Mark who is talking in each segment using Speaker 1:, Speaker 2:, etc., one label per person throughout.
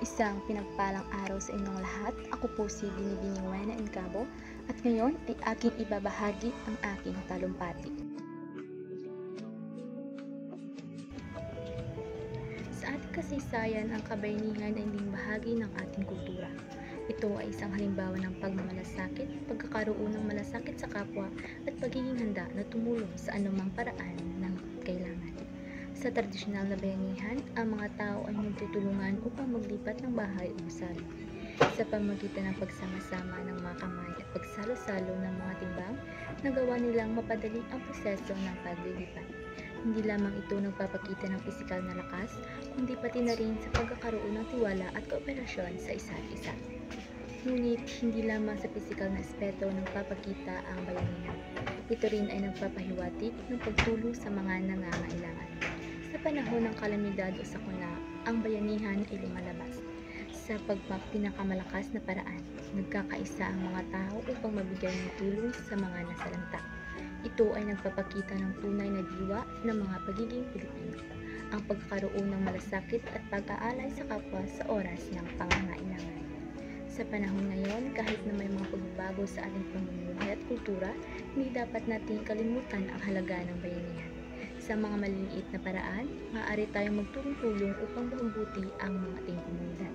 Speaker 1: Isang pinagpalang araw sa inyong lahat. Ako po si Binibining Wena Encabo at ngayon ay aking ibabahagi ang aking talumpati. Sa ating kasaysayan, ang kabayanihan ay ding bahagi ng ating kultura. Ito ay isang halimbawa ng pagmamalasakit, pagkakaroon ng malasakit sa kapwa at pagiging handa na tumulong sa anumang paraan ng kailangan. Sa tradisyonal na bayanihan, ang mga tao ay nagtutulungan upang maglipat ng bahay o gusali. Sa pamamagitan ng pagsama-sama ng mga kamay at pagsalo-salo ng mga timbang, nagawa nilang mapadali ang proseso ng paglilipat. Hindi lamang ito nagpapakita ng pisikal na lakas, kundi pati na rin sa pagkakaroon ng tiwala at kooperasyon sa isa't isa. Ngunit hindi lamang sa pisikal na aspeto nagpapakita ang bayanihan. Ito rin ay nagpapahiwatig ng pagtulong sa mga nangangailangan. Sa panahon ng kalamidad o sakuna, ang bayanihan ay lumalabas. Sa pinakamalakas na paraan, nagkakaisa ang mga tao upang mabigay ng tulong sa mga nasalanta. Ito ay nagpapakita ng tunay na diwa ng mga pagiging Pilipino, ang pagkakaroon ng malasakit at pag-aalay sa kapwa sa oras ng pangangailangan. Sa panahon ngayon, kahit na may mga pagbabago sa ating pamumuhay at kultura, hindi dapat nating kalimutan ang halaga ng bayanihan. Sa mga maliliit na paraan, maaari tayong magtulong-tulong upang mabuti ang mga ating komunidad.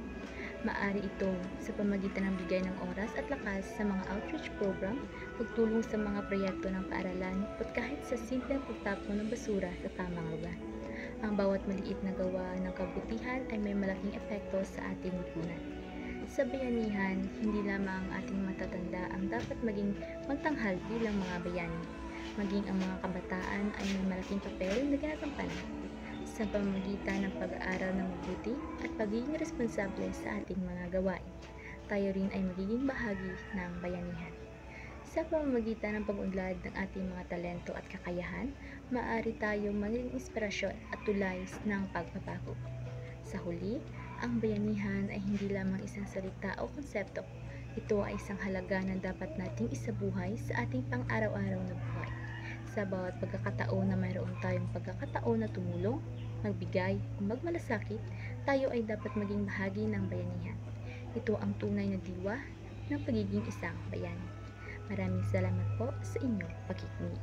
Speaker 1: Maaari ito sa pamamagitan ng bigay ng oras at lakas sa mga outreach program, pagtulong sa mga proyekto ng paaralan, at kahit sa simpleng pagtapon ng basura sa tamang lugar. Ang bawat maliit na gawa ng kabutihan ay may malaking epekto sa ating lipunan. Sa bayanihan, hindi lamang ang ating matatanda ang dapat maging magtanghal bilang mga bayani. Maging ang mga kabataan ay may malaking papel na ginagampanan sa pamamagitan ng pag-aaral na mabuti at pagiging responsable sa ating mga gawain. Tayo rin ay magiging bahagi ng bayanihan. Sa pamamagitan ng pag-unlad ng ating mga talento at kakayahan, maaari tayong maging inspirasyon at tulay ng pagbabago. Sa huli, ang bayanihan ay hindi lamang isang salita o konsepto. Ito ay isang halaga na dapat nating isabuhay sa ating pang-araw-araw na buhay. Sa bawat pagkakataon na mayroon tayong pagkakataon na tumulong, magbigay o magmalasakit, tayo ay dapat maging bahagi ng bayanihan. Ito ang tunay na diwa ng pagiging isang bayani. Maraming salamat po sa inyong pakikinig.